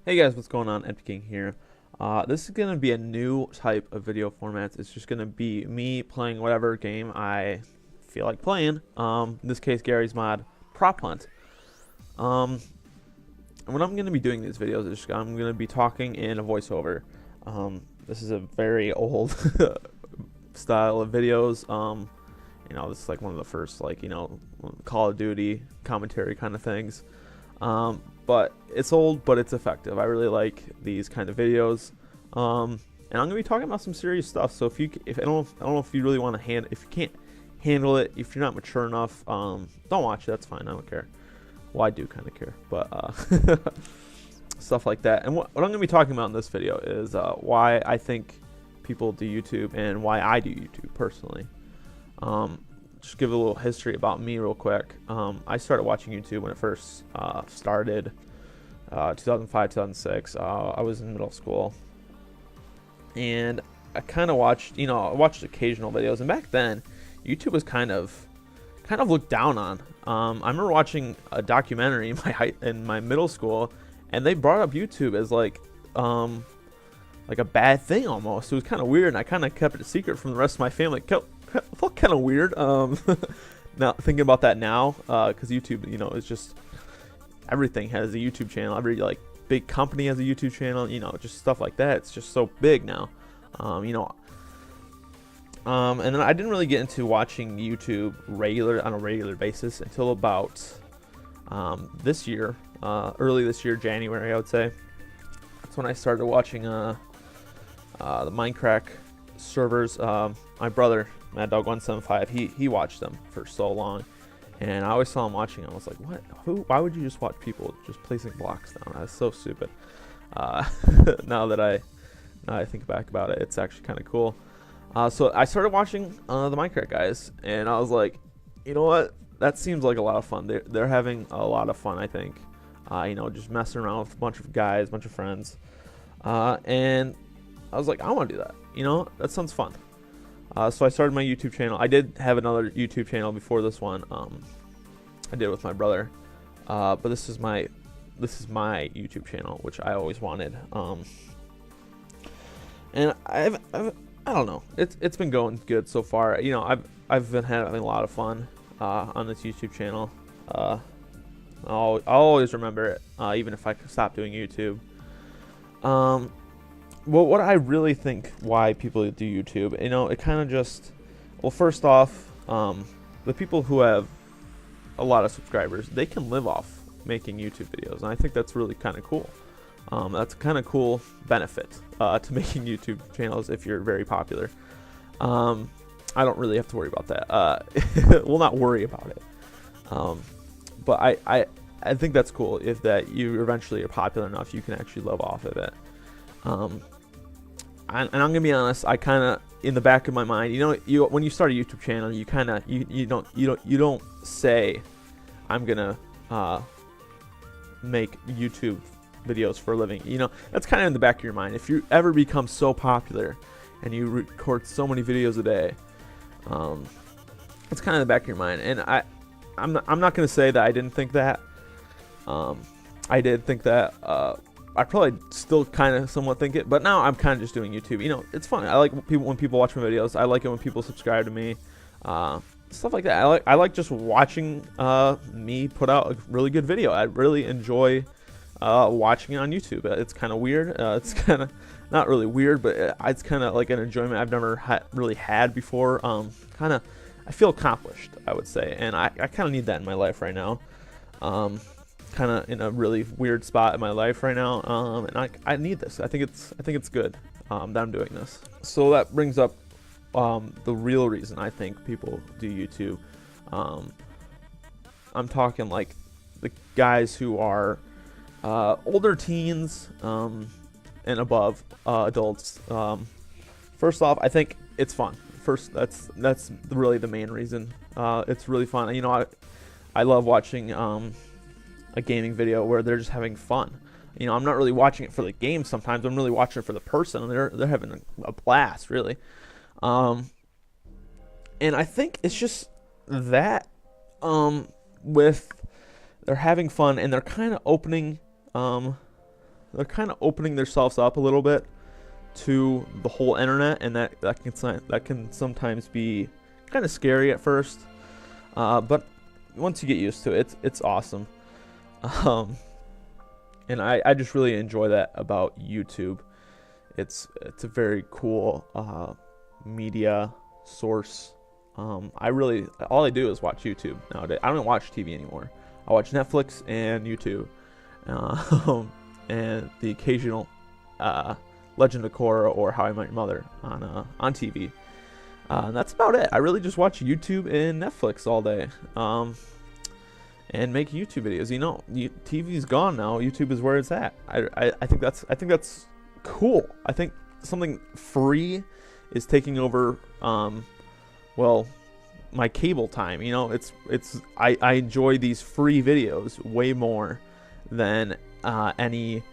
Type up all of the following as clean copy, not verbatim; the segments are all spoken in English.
Hey guys, what's going on? Empty King here. This is going to be a new type of video format. It's just going to be me playing whatever game I feel like playing. In this case, Garry's Mod Prop Hunt. And what I'm going to be doing in these videos is I'm going to be talking in a voiceover. This is a very old style of videos. This is like one of the first, Call of Duty commentary kind of things. But it's old, but it's effective. I really like these kind of videos. And I'm gonna be talking about some serious stuff. So if I don't know if you really want to if you can't handle it, if you're not mature enough, don't watch it. That's fine. I don't care. Well, I do kind of care, but stuff like that. And what I'm gonna be talking about in this video is why I think people do YouTube and why I do YouTube personally. Just give a little history about me real quick. I started watching YouTube when it first started, 2005, 2006. I was in middle school, and I kind of watched, I watched occasional videos. And back then, YouTube was kind of looked down on. I remember watching a documentary in my middle school, and they brought up YouTube as like a bad thing almost. It was kind of weird, and I kind of kept it a secret from the rest of my family. It felt kind of weird. Now thinking about that now, because YouTube, is just everything has a YouTube channel. Every big company has a YouTube channel. Just stuff like that. It's just so big now. And then I didn't really get into watching YouTube on a regular basis until about this year, early this year, January, I would say. That's when I started watching the Minecraft servers. My brother, Mad Dog 175, he watched them for so long, and I always saw him watching. I was like, what? Why would you just watch people just placing blocks down? That's so stupid. Now that I think back about it, it's actually kind of cool. So I started watching the Minecraft guys, and I was like, you know what? That seems like a lot of fun. They're having a lot of fun, I think. Just messing around with a bunch of guys, a bunch of friends, and I was like, I want to do that. That sounds fun. So I started my YouTube channel. I did have another YouTube channel before this one. I did it with my brother, but this is my YouTube channel, which I always wanted. And I don't know. It's been going good so far. I've been having a lot of fun on this YouTube channel. I'll always remember it, even if I stop doing YouTube. Well, what I really think why people do YouTube, it kind of just, well, first off, the people who have a lot of subscribers, they can live off making YouTube videos, and I think that's really kind of cool. That's a kind of cool benefit to making YouTube channels if you're very popular. I don't really have to worry about that. Well, not worry about it. But I think that's cool if that you eventually are popular enough, you can actually live off of it. And I'm gonna be honest, I kind of, in the back of my mind, when you start a YouTube channel, you kind of you don't say, I'm gonna make YouTube videos for a living. That's kind of in the back of your mind. If you ever become so popular and you record so many videos a day, it's kind of in the back of your mind. And I'm not gonna say that I didn't think that. I did think that. I probably still kind of somewhat think it, but now I'm kind of just doing YouTube. It's fun. I like when people watch my videos. I like it when people subscribe to me, stuff like that. I like just watching me put out a really good video. I really enjoy watching it on YouTube. It's kind of weird. It's kind of not really weird, but it's kind of like an enjoyment I've never really had before. I feel accomplished, I would say, and I kind of need that in my life right now. Kind of in a really weird spot in my life right now, and I need this. I think it's good that I'm doing this. So that brings up the real reason I think people do YouTube. I'm talking like the guys who are older teens and above, adults. First off, I think it's fun. That's really the main reason. It's really fun. I love watching a gaming video where they're just having fun. I'm not really watching it for the game sometimes. I'm really watching it for the person. They're having a blast, really. And I think it's just that with they're having fun and they're kind of opening they're kind of opening themselves up a little bit to the whole internet, and that can sometimes be kind of scary at first, but once you get used to it, it's awesome. And I just really enjoy that about YouTube. It's a very cool media source. All I do is watch YouTube nowadays. I don't watch TV anymore. I watch Netflix and YouTube, and the occasional Legend of Korra or How I Met Your Mother on TV. And that's about it. I really just watch YouTube and Netflix all day, and make YouTube videos. You know, TV's gone now. YouTube is where it's at. I think that's cool. I think something free is taking over. Well, my cable time. You know, I enjoy these free videos way more than any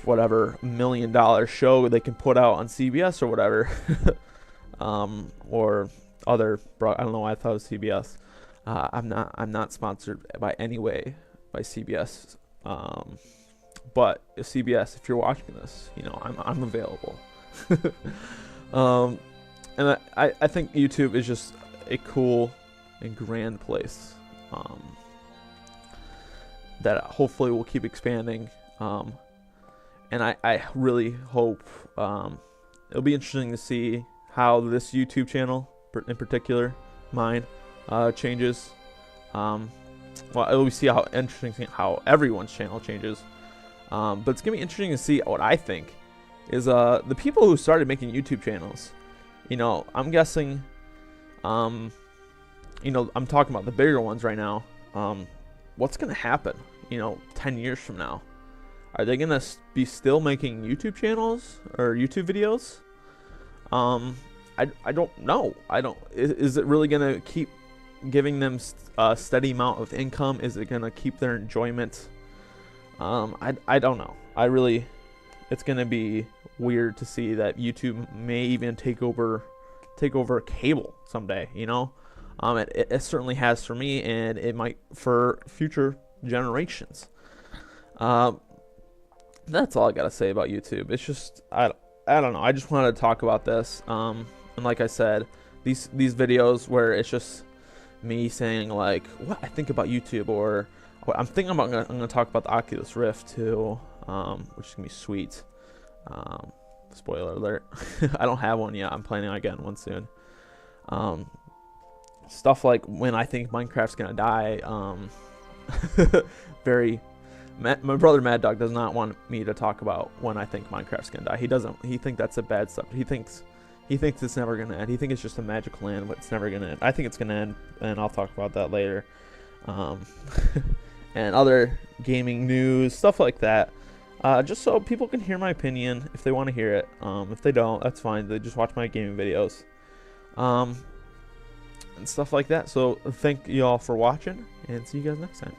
whatever $1 million show they can put out on CBS or whatever. Or other I don't know why I thought it was CBS. I'm not sponsored by any way by CBS. But CBS, if you're watching this, you know, I'm available. And I think YouTube is just a cool and grand place that hopefully will keep expanding. And I really hope it'll be interesting to see how this YouTube channel, in particular, mine, changes. Well, we'll see how interesting how everyone's channel changes. But it's gonna be interesting to see what I think is the people who started making YouTube channels. You know, I'm guessing. You know, I'm talking about the bigger ones right now. What's gonna happen? You know, 10 years from now, are they gonna be still making YouTube channels or YouTube videos? I don't know. Is it really gonna keep giving them a steady amount of income? Is it gonna keep their enjoyment? I don't know. It's gonna be weird to see that YouTube may even take over cable someday. You know, it certainly has for me, and it might for future generations. That's all I gotta say about YouTube. It's just I don't know. I just wanted to talk about this. And like I said, these videos where it's just me saying like what I think about YouTube, or what I'm gonna talk about the Oculus Rift too, which is gonna be sweet. Spoiler alert. I don't have one yet. I'm planning on getting one soon. Stuff like when I think Minecraft's gonna die. My brother Mad Dog does not want me to talk about when I think Minecraft's gonna die. He thinks that's a bad stuff. He thinks it's never gonna end. He thinks it's just a magical land, but it's never gonna end. I think it's gonna end, and I'll talk about that later. And other gaming news, stuff like that. Just so people can hear my opinion if they want to hear it. If they don't, that's fine. They just watch my gaming videos. And stuff like that. So thank you all for watching, and see you guys next time.